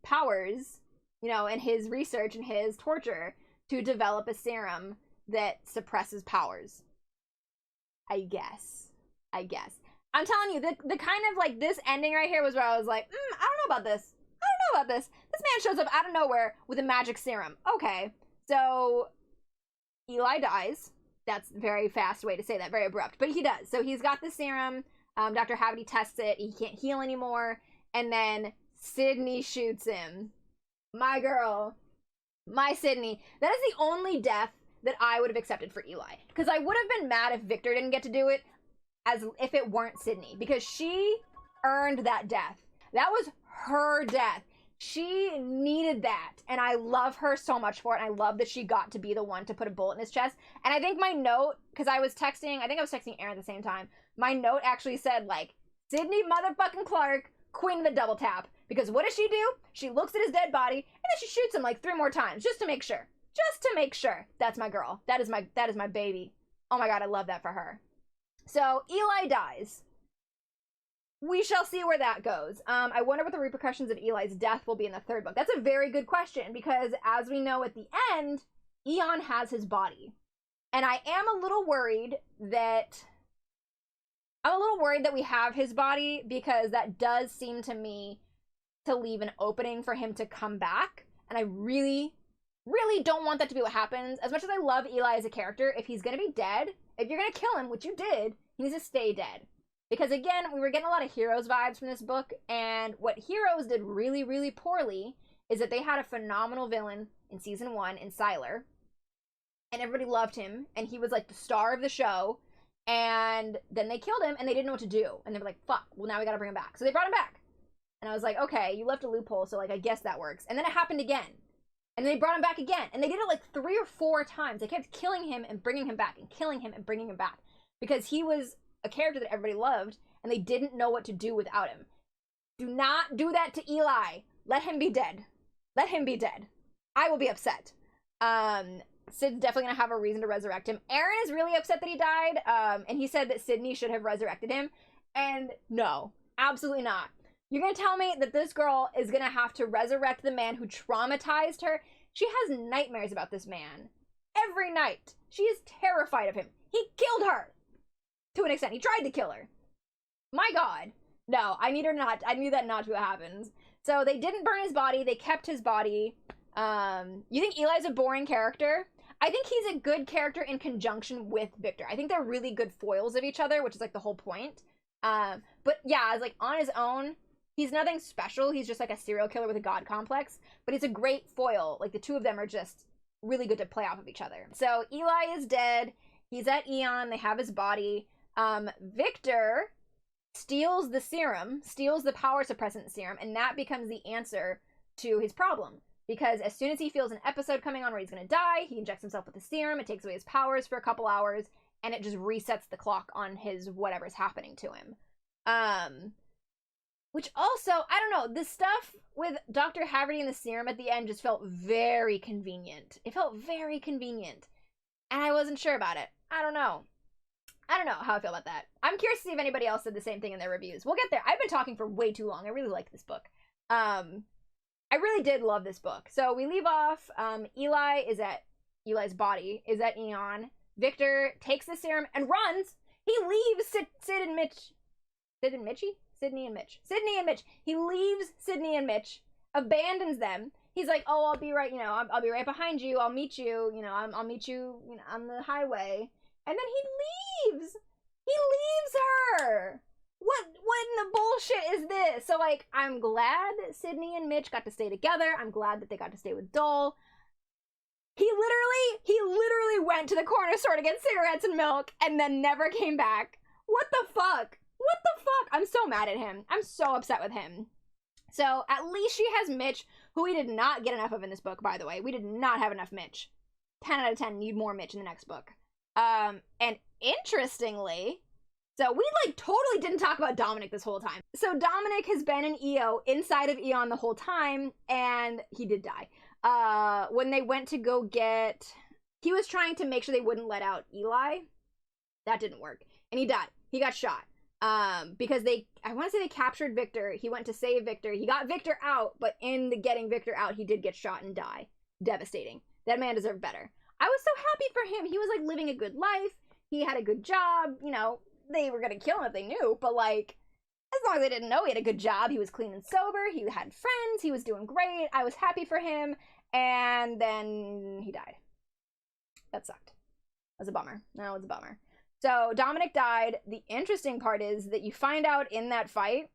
powers, you know, and his research and his torture to develop a serum that suppresses powers. I guess. I'm telling you, the kind of, like, this ending right here was where I was like, I don't know about this. This man shows up out of nowhere with a magic serum. Okay, so Eli dies. That's a very fast way to say that, very abrupt, but he does. So he's got the serum. Dr. Haverty tests it. He can't heal anymore. and then Sydney shoots him. My girl. My Sydney. That is the only death that I would have accepted for Eli. Because I would have been mad if Victor didn't get to do it, as if it weren't Sydney. Because she earned that death. That was her death. She needed that. And I love her so much for it. And I love that she got to be the one to put a bullet in his chest. And I think my note, because I was texting Aaron at the same time. My note actually said, like, Sydney motherfucking Clark, queen of the double tap. Because what does she do? She looks at his dead body, and then she shoots him like 3 more times, just to make sure. Just to make sure. That's my girl. That is my baby. Oh my god, I love that for her. So, Eli dies. We shall see where that goes. I wonder what the repercussions of Eli's death will be in the 3rd book. That's a very good question, because as we know at the end, Eon has his body. And I am a little worried that we have his body, because that does seem to me to leave an opening for him to come back. And I really, really don't want that to be what happens. As much as I love Eli as a character, if he's going to be dead, if you're going to kill him, which you did, he needs to stay dead. Because again, we were getting a lot of Heroes vibes from this book, and what Heroes did really, really poorly is that they had a phenomenal villain in season 1 in Sylar, and everybody loved him, and he was like the star of the show, and then they killed him, and they didn't know what to do, and they were like, fuck, well now we gotta bring him back. So they brought him back, and I was like, okay, you left a loophole, so like I guess that works. And then it happened again, and they brought him back again, and they did it like 3 or 4 times. They kept killing him and bringing him back, and killing him and bringing him back, because he was a character that everybody loved, and they didn't know what to do without him. Do not do that to Eli. Let him be dead. Let him be dead. I will be upset. Sid's definitely gonna have a reason to resurrect him. Aaron is really upset that he died, and he said that Sydney should have resurrected him, and no, absolutely not. You're gonna tell me that this girl is gonna have to resurrect the man who traumatized her? She has nightmares about this man. Every night. She is terrified of him. He killed her! To an extent. He tried to kill her. My god. No, I need that not to what happens. So they didn't burn his body. They kept his body. You think Eli's a boring character? I think he's a good character in conjunction with Victor. I think they're really good foils of each other, which is like the whole point. But yeah, as like on his own, he's nothing special. He's just like a serial killer with a god complex. But he's a great foil. Like the two of them are just really good to play off of each other. So Eli is dead. He's at Eon. They have his body. Victor steals the serum, steals the power suppressant serum, and that becomes the answer to his problem. Because as soon as he feels an episode coming on where he's going to die, he injects himself with the serum, it takes away his powers for a couple hours, and it just resets the clock on his whatever's happening to him. Which also, I don't know, the stuff with Dr. Haverty and the serum at the end just felt very convenient. It felt very convenient. And I wasn't sure about it. I don't know how I feel about that. I'm curious to see if anybody else said the same thing in their reviews. We'll get there. I've been talking for way too long. I really like this book. I really did love this book. So we leave off. Eli's body is at Eon. Victor takes the serum and runs. He leaves Sydney and Mitch. He leaves Sydney and Mitch, abandons them. He's like, oh, I'll be right, I'll be right behind you. I'll meet you, I'll meet you, on the highway. And then he leaves. He leaves her. What in the bullshit is this? So, like, I'm glad that Sydney and Mitch got to stay together. I'm glad that they got to stay with Dole. He literally went to the corner store to get cigarettes and milk and then never came back. What the fuck? What the fuck? I'm so mad at him. I'm so upset with him. So, at least she has Mitch, who we did not get enough of in this book, by the way. We did not have enough Mitch. 10 out of 10 need more Mitch in the next book. And interestingly, so we like totally didn't talk about Dominic this whole time. So Dominic has been an EO inside of Eon the whole time, and he did die. When they went to go get, he was trying to make sure they wouldn't let out Eli. That didn't work. And he died. He got shot. Because I want to say they captured Victor. He went to save Victor. He got Victor out, but in the getting Victor out, he did get shot and die. Devastating. That man deserved better. I was so happy for him. He was like living a good life. He had a good job. They were going to kill him if they knew, but like, as long as they didn't know, he had a good job. He was clean and sober. He had friends. He was doing great. I was happy for him. And then he died. That sucked. That was a bummer. That was a bummer. So Dominic died. The interesting part is that you find out in that fight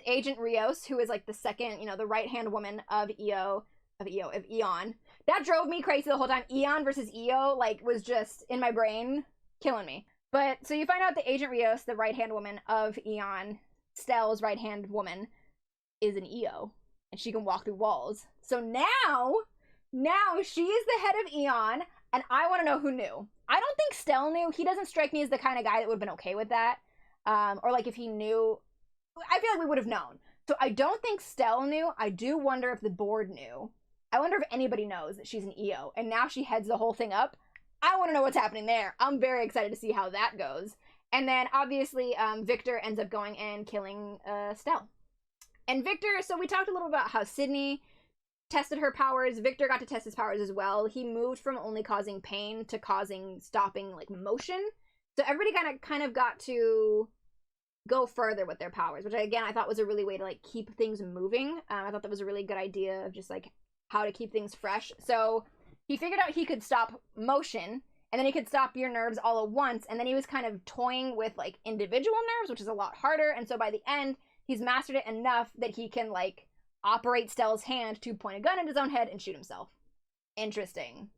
Agent Rios, who is like the second, you know, the right-hand woman of Eon. That drove me crazy the whole time. Eon versus EO, like, was just in my brain, killing me. But, so you find out that Agent Rios, the right-hand woman of Eon, Stell's right-hand woman, is an EO. And she can walk through walls. So now she is the head of Eon, and I want to know who knew. I don't think Stell knew. He doesn't strike me as the kind of guy that would have been okay with that. Or, like, if he knew, I feel like we would have known. So I don't think Stell knew. I do wonder if the board knew. I wonder if anybody knows that she's an EO. And now she heads the whole thing up. I want to know what's happening there. I'm very excited to see how that goes. And then, obviously, Victor ends up going and killing Stell. And Victor, so we talked a little about how Sydney tested her powers. Victor got to test his powers as well. He moved from only causing pain to stopping, like, motion. So everybody kind of got to go further with their powers, which, again, I thought was a really way to, like, keep things moving. I thought that was a really good idea of just, like, how to keep things fresh. So he figured out he could stop motion, and then he could stop your nerves all at once, and then he was kind of toying with, like, individual nerves, which is a lot harder, and so by the end, he's mastered it enough that he can, like, operate Stell's hand to point a gun at his own head and shoot himself. Interesting.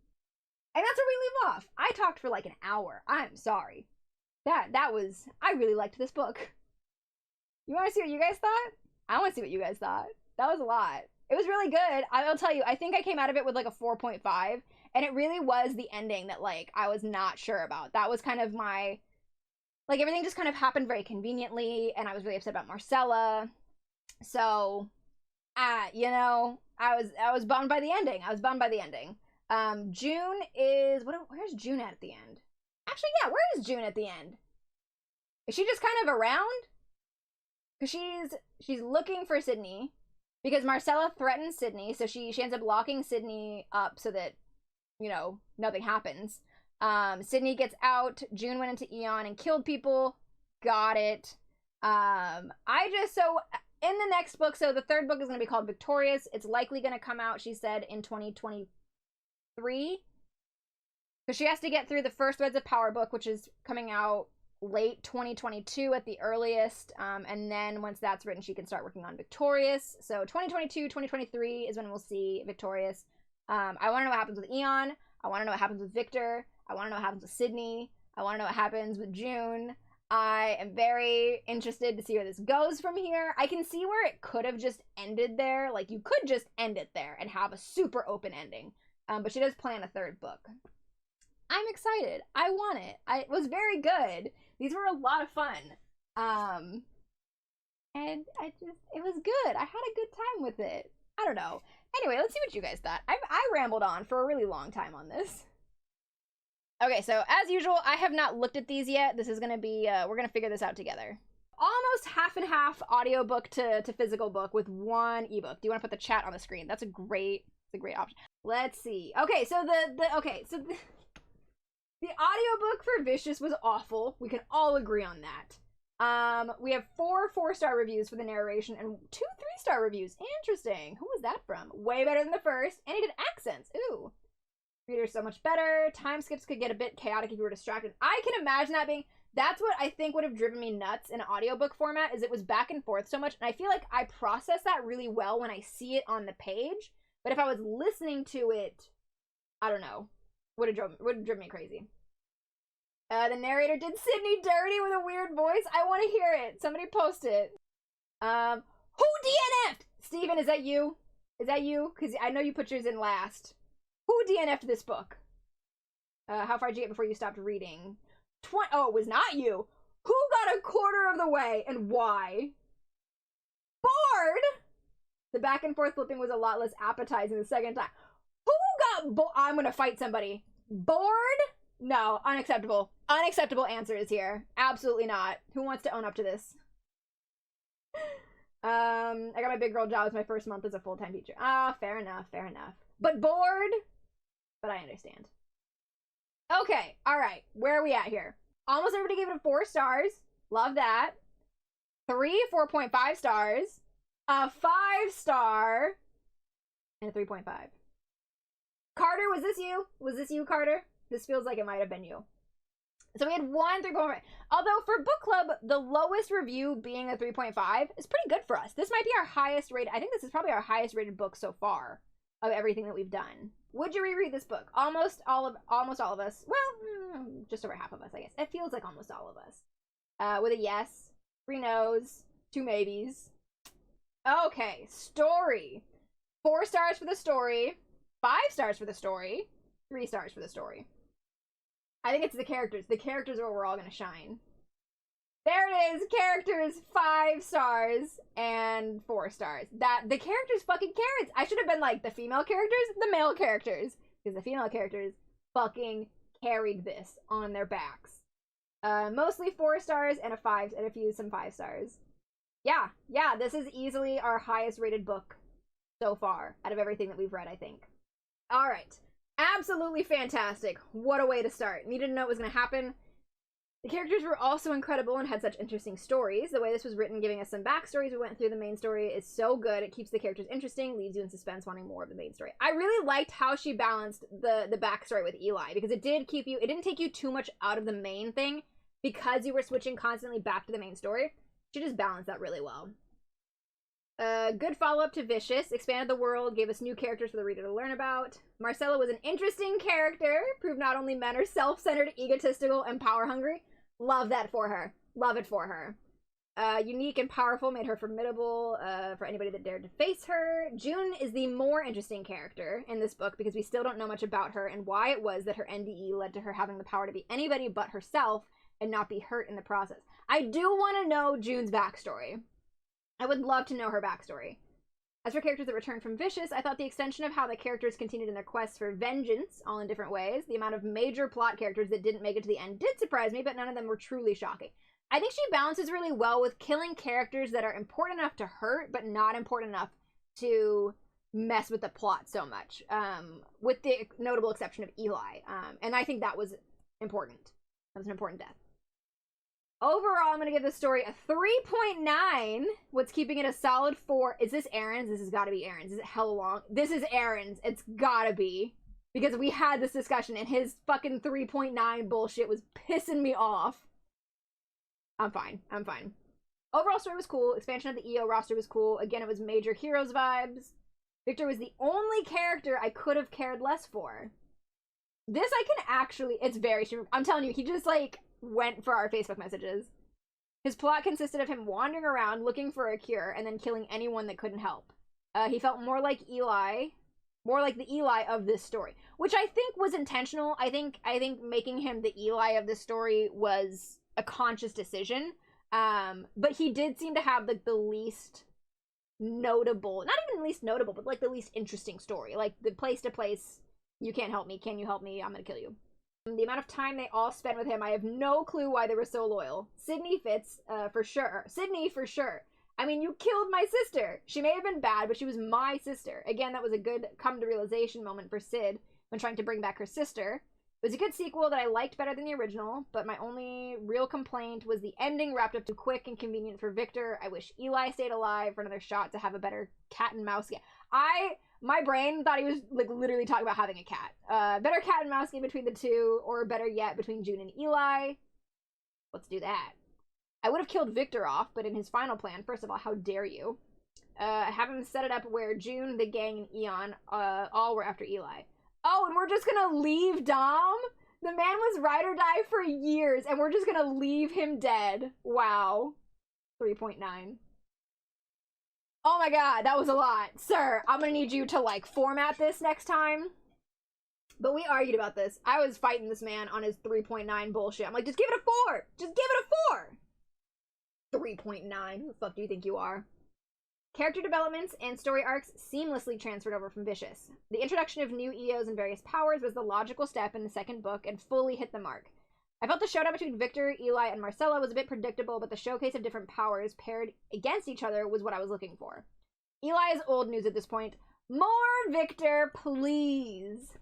And that's where we leave off. I talked for, like, an hour. I'm sorry. That was... I really liked this book. You want to see what you guys thought? I want to see what you guys thought. That was a lot. It was really good. I'll tell you, I think I came out of it with, like, a 4.5, and it really was the ending that, like, I was not sure about. That was kind of my... Like, everything just kind of happened very conveniently, and I was really upset about Marcella. So, you know, I was bummed by the ending. June is... Where's June at the end? Actually, yeah, where is June at the end? Is she just kind of around? Because she's looking for Sydney, because Marcella threatens Sydney, so she ends up locking Sydney up so that, you know, nothing happens. Sydney gets out. June went into Eon and killed people. Got it. So in the next book, so the third book is going to be called Victorious. It's likely going to come out, she said, in 2023. Because she has to get through the first Threads of Power book, which is coming out late 2022 at the earliest. And then once that's written, she can start working on Victorious. So 2022, 2023 is when we'll see Victorious. I want to know what happens with Eon. I want to know what happens with Victor. I want to know what happens with Sydney. I want to know what happens with June. I am very interested to see where this goes from here. I can see where it could have just ended there. Like, you could just end it there and have a super open ending. But she does plan a third book. I'm excited. I want it. It was very good. These were a lot of fun. And it was good. I had a good time with it. I don't know. Anyway, let's see what you guys thought. I rambled on for a really long time on this. Okay, so as usual, I have not looked at these yet. This is going to be, we're going to figure this out together. Almost half and half audiobook to physical book with one ebook. Do you want to put the chat on the screen? That's a great option. Let's see. Okay, so the audiobook for Vicious was awful. We can all agree on that. We have 4 4-star reviews for the narration and 2 3-star reviews. Interesting. Who was that from? Way better than the first. And he did accents. Ooh. Reader's so much better. Time skips could get a bit chaotic if you were distracted. I can imagine that being... That's what I think would have driven me nuts in audiobook format, is it was back and forth so much. And I feel like I process that really well when I see it on the page. But if I was listening to it, I don't know. Would have driven me crazy. The narrator did Sydney dirty with a weird voice. I want to hear it. Somebody post it. Who DNF'd? Steven, is that you? Is that you? Because I know you put yours in last. Who DNF'd this book? How far did you get before you stopped reading? Oh, it was not you. Who got a quarter of the way and why? Bored? The back and forth flipping was a lot less appetizing the second time. Who got I'm gonna fight somebody. Bored? No, unacceptable. Unacceptable answers here. Absolutely not. Who wants to own up to this? I got my big girl job as my first month as a full-time teacher. Fair enough, fair enough. But bored? But I understand. Okay, alright. Where are we at here? Almost everybody gave it a 4 stars. Love that. 3 4.5 stars. A 5-star. And a 3.5. Carter, was this you? Was this you, Carter? This feels like it might have been you. So we had one 3.5. Although for book club, the lowest review being a 3.5 is pretty good for us. This might be our highest rated. I think this is probably our highest rated book so far of everything that we've done. Would you reread this book? Almost all of us. Well, just over half of us, I guess. It feels like almost all of us. With a yes, 3 no's, 2 maybes. Okay, story. 4 stars for the story, 5 stars for the story, 3 stars for the story. I think it's the characters. The characters are where we're all gonna shine. There it is. Characters, 5 stars and 4 stars. The characters fucking carrots. I should have been like the female characters, the male characters, because the female characters fucking carried this on their backs. Mostly 4 stars and some 5 stars. Yeah, this is easily our highest rated book so far out of everything that we've read, I think. All right. Absolutely fantastic. What a way to start. Needed to know what was going to happen. The characters were also incredible and had such interesting stories. The way this was written, giving us some backstories we went through the main story, is so good. It keeps the characters interesting, leaves you in suspense, wanting more of the main story. I really liked how she balanced the backstory with Eli, because it didn't take you too much out of the main thing, because you were switching constantly back to the main story. She just balanced that really well. Good follow-up to Vicious, expanded the world, gave us new characters for the reader to learn about. Marcella was an interesting character, proved not only men are self-centered, egotistical, and power-hungry. Love that for her. Love it for her. Unique and powerful, made her formidable for anybody that dared to face her. June is the more interesting character in this book because we still don't know much about her and why it was that her NDE led to her having the power to be anybody but herself and not be hurt in the process. I do want to know June's backstory. I would love to know her backstory. As for characters that returned from Vicious, I thought the extension of how the characters continued in their quests for vengeance, all in different ways, the amount of major plot characters that didn't make it to the end did surprise me, but none of them were truly shocking. I think she balances really well with killing characters that are important enough to hurt, but not important enough to mess with the plot so much, with the notable exception of Eli. And I think that was important. That was an important death. Overall, I'm going to give this story a 3.9. What's keeping it a solid 4? Is this Aaron's? This has got to be Aaron's. Is it hella long? This is Aaron's. It's got to be. Because we had this discussion and his fucking 3.9 bullshit was pissing me off. I'm fine. Overall story was cool. Expansion of the EO roster was cool. Again, it was major Heroes vibes. Victor was the only character I could have cared less for. This I can actually... It's very... I'm telling you, he just like... went for our Facebook messages. His plot consisted of him wandering around looking for a cure and then killing anyone that couldn't help. He felt more like Eli, more like the Eli of this story, which I think was intentional. I think making him the Eli of this story was a conscious decision. But he did seem to have like the least notable, not even least notable, but like the least interesting story. Like the place to place, you can't help me, can you help me? I'm gonna kill you. The amount of time they all spent with him, I have no clue why they were so loyal. Sydney fits, for sure. Sydney, for sure. I mean, you killed my sister. She may have been bad, but she was my sister. Again, that was a good come-to-realization moment for Sid when trying to bring back her sister. It was a good sequel that I liked better than the original, but my only real complaint was the ending wrapped up too quick and convenient for Victor. I wish Eli stayed alive for another shot to have a better cat and mouse game. My brain thought he was like literally talking about having a cat. Better cat and mouse game between the two, or better yet, between June and Eli. Let's do that. I would have killed Victor off, but in his final plan, first of all, how dare you? Have him set it up where June, the gang, and Eon all were after Eli. Oh, and we're just gonna leave Dom? The man was ride or die for years, and we're just gonna leave him dead. Wow. 3.9. Oh my god, that was a lot. Sir, I'm gonna need you to, like, format this next time. But we argued about this. I was fighting this man on his 3.9 bullshit. I'm like, just give it a 4! Just give it a 4! 3.9. Who the fuck do you think you are? Character developments and story arcs seamlessly transferred over from Vicious. The introduction of new EOs and various powers was the logical step in the second book and fully hit the mark. I felt the showdown between Victor, Eli, and Marcella was a bit predictable, but the showcase of different powers paired against each other was what I was looking for. Eli is old news at this point. More Victor, please!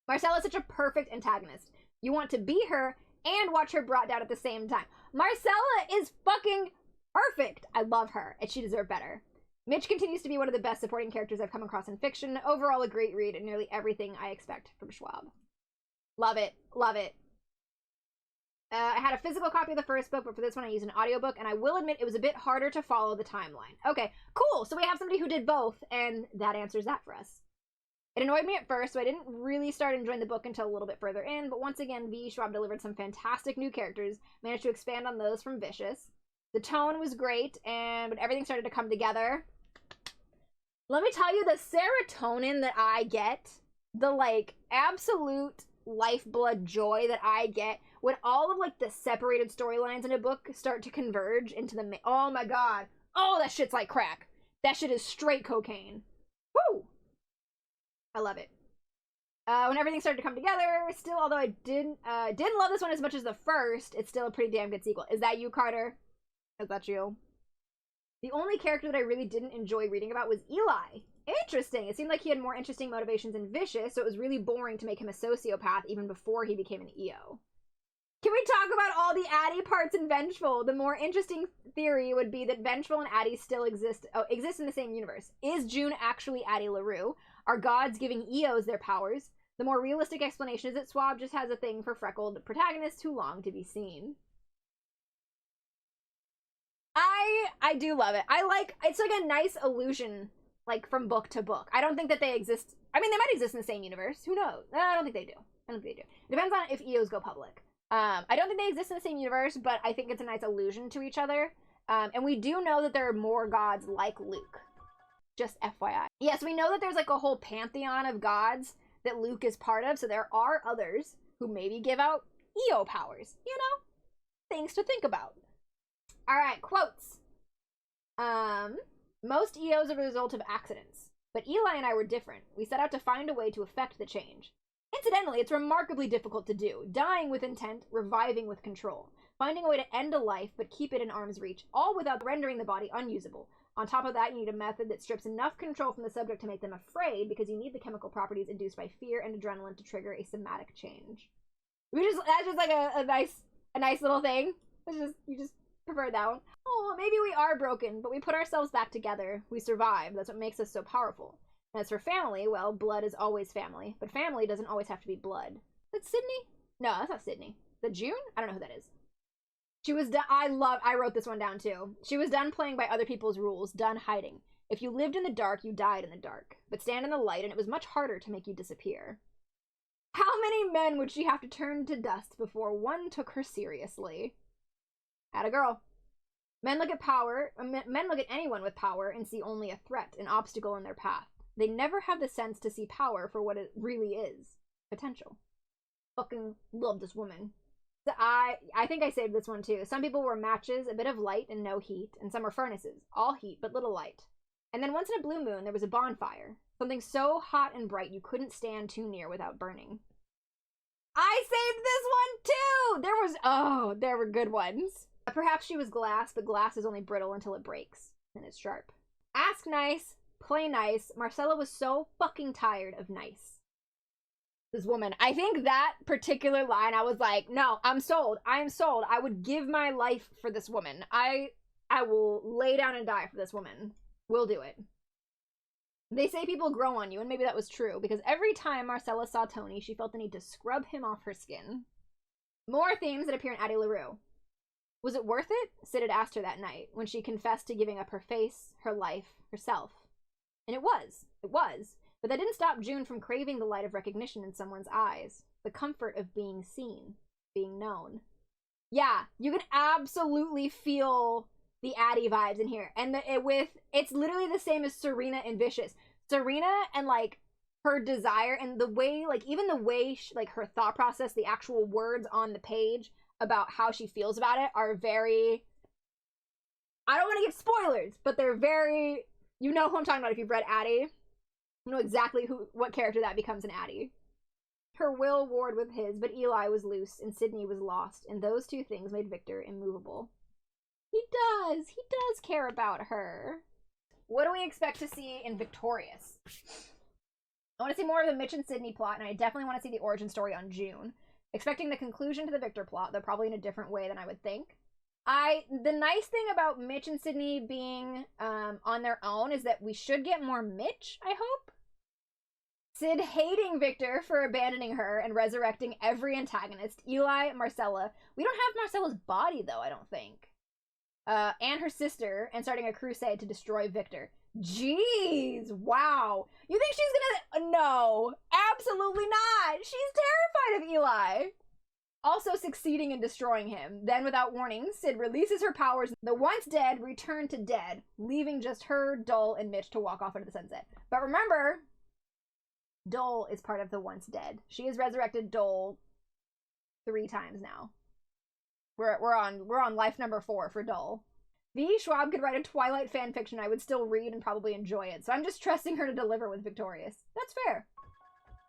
Marcella is such a perfect antagonist. You want to be her and watch her brought down at the same time. Marcella is fucking perfect! I love her, and she deserved better. Mitch continues to be one of the best supporting characters I've come across in fiction. Overall, a great read and nearly everything I expect from Schwab. Love it. Love it. I had a physical copy of the first book, but for this one I used an audiobook, and I will admit it was a bit harder to follow the timeline. Okay, cool. So we have somebody who did both, and that answers that for us. It annoyed me at first, so I didn't really start enjoying the book until a little bit further in, but once again, VE Schwab delivered some fantastic new characters, managed to expand on those from Vicious. The tone was great, and when everything started to come together, let me tell you, the serotonin that I get, the, like, absolute lifeblood joy that I get when all of, like, the separated storylines in a book start to converge into the oh my god, oh, that shit's like crack. That shit is straight cocaine. Woo! I love it. When everything started to come together, still, although I didn't love this one as much as the first, it's still a pretty damn good sequel. Is that you, Carter? Is that you? The only character that I really didn't enjoy reading about was Eli. Interesting. It seemed like he had more interesting motivations than Vicious, so it was really boring to make him a sociopath even before he became an EO. Can we talk about all the Addie parts in Vengeful? The more interesting theory would be that Vengeful and Addie still exist in the same universe. Is June actually Addie LaRue? Are gods giving EOs their powers? The more realistic explanation is that Schwab just has a thing for freckled protagonists who long to be seen. I do love it. It's like a nice illusion, like, from book to book. I don't think that they exist. I mean, they might exist in the same universe. Who knows? I don't think they do. It depends on if EOs go public. I don't think they exist in the same universe, but I think it's a nice allusion to each other. And we do know that there are more gods like Luke. Just FYI. Yes, we know that there's, like, a whole pantheon of gods that Luke is part of, so there are others who maybe give out EO powers. You know? Things to think about. Alright, quotes. Most EOs are a result of accidents, but Eli and I were different. We set out to find a way to effect the change. Incidentally, it's remarkably difficult to do. Dying with intent, reviving with control. Finding a way to end a life, but keep it in arm's reach, all without rendering the body unusable. On top of that, you need a method that strips enough control from the subject to make them afraid, because you need the chemical properties induced by fear and adrenaline to trigger a somatic change. That's just like a nice little thing. You just prefer that one. Oh, maybe we are broken, but we put ourselves back together. We survive. That's what makes us so powerful. And as for family, well, blood is always family, but family doesn't always have to be blood. That's Sydney? No, that's not Sydney. The June? I don't know who that is. She was done. I wrote this one down too. She was done playing by other people's rules, done hiding. If you lived in the dark, you died in the dark. But stand in the light, and it was much harder to make you disappear. How many men would she have to turn to dust before one took her seriously? Atta girl. Men look at anyone with power and see only a threat, an obstacle in their path. They never have the sense to see power for what it really is. Potential. Fucking love this woman. So I think I saved this one too. Some people were matches, a bit of light and no heat, and some were furnaces, all heat but little light. And then once in a blue moon, there was a bonfire. Something so hot and bright you couldn't stand too near without burning. I saved this one too! There were good ones. Perhaps she was glass, but glass is only brittle until it breaks. And it's sharp. Ask nice, play nice. Marcella was so fucking tired of nice. This woman. I think that particular line, I was like, no, I'm sold. I'm sold. I would give my life for this woman. I will lay down and die for this woman. We'll do it. They say people grow on you, and maybe that was true, because every time Marcella saw Tony, she felt the need to scrub him off her skin. More themes that appear in Addie LaRue. Was it worth it? Sid had asked her that night, when she confessed to giving up her face, her life, herself. And it was. It was. But that didn't stop June from craving the light of recognition in someone's eyes. The comfort of being seen. Being known. Yeah, you can absolutely feel the Addie vibes in here. And it's literally the same as Serena and Vicious. Serena and, like, her desire and the way, like, even the way, like, her thought process, the actual words on the page about how she feels about it are very... I don't want to give spoilers, but they're very... You know who I'm talking about if you've read Addie. You know exactly what character that becomes in Addie. Her will warred with his, but Eli was loose and Sydney was lost, and those two things made Victor immovable. He does care about her. What do we expect to see in Victorious? I want to see more of the Mitch and Sydney plot, and I definitely want to see the origin story on June. Expecting the conclusion to the Victor plot, though probably in a different way than I would think. The nice thing about Mitch and Sydney being on their own is that we should get more Mitch, I hope. Sid hating Victor for abandoning her and resurrecting every antagonist. Eli, Marcella. We don't have Marcella's body, though, I don't think. And her sister, and starting a crusade to destroy Victor. Jeez, wow. You think she's gonna... No, absolutely not. She's terrified of Eli. Also succeeding in destroying him. Then, without warning, Sid releases her powers. The once dead return to dead, leaving just her, Dole, and Mitch to walk off into the sunset. But remember... Dole is part of the once dead. She has resurrected Dole 3 times now. We're on life number 4 for Dole. VE Schwab could write a Twilight fanfiction I would still read and probably enjoy it, so I'm just trusting her to deliver with Victorious. That's fair.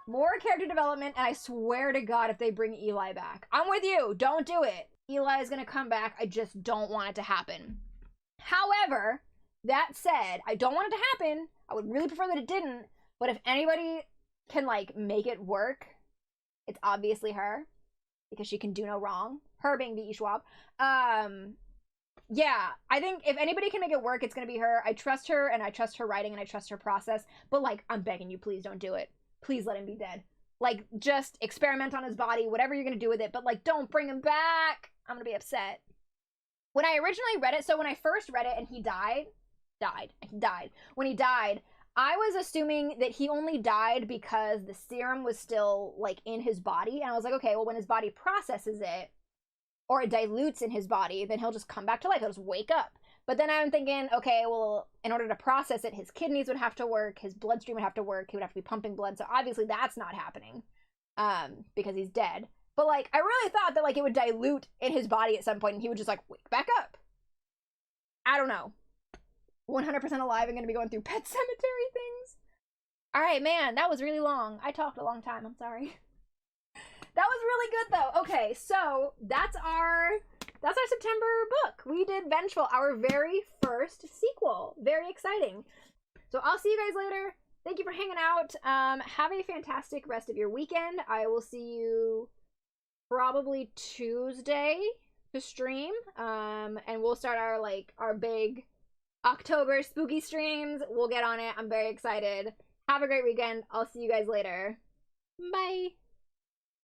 More character development, and I swear to God if they bring Eli back. I'm with you! Don't do it! Eli is gonna come back, I just don't want it to happen. However, that said, I don't want it to happen. I would really prefer that it didn't, but if anybody can, like, make it work, it's obviously her, because she can do no wrong. Her being VE Schwab. Yeah, I think if anybody can make it work, it's gonna be her. I trust her, and I trust her writing, and I trust her process, but, like, I'm begging you, please don't do it. Please let him be dead. Like, just experiment on his body, whatever you're gonna do with it, but, like, don't bring him back! I'm gonna be upset. When I originally read it, so when I first read it and he died. When he died, I was assuming that he only died because the serum was still, like, in his body. And I was like, okay, well, when his body processes it, or it dilutes in his body, then he'll just come back to life. He'll just wake up. But then I'm thinking, okay, well, in order to process it, his kidneys would have to work, his bloodstream would have to work, he would have to be pumping blood. So obviously that's not happening, because he's dead. But, like, I really thought that, like, it would dilute in his body at some point and he would just, like, wake back up. I don't know. 100% alive and gonna be going through Pet Cemetery things. Alright, man, that was really long. I talked a long time, I'm sorry. That was really good, though. Okay, so that's our September book. We did Vengeful, our very first sequel. Very exciting. So I'll see you guys later. Thank you for hanging out. Have a fantastic rest of your weekend. I will see you probably Tuesday to stream. And we'll start our big October spooky streams. We'll get on it. I'm very excited. Have a great weekend. I'll see you guys later. Bye.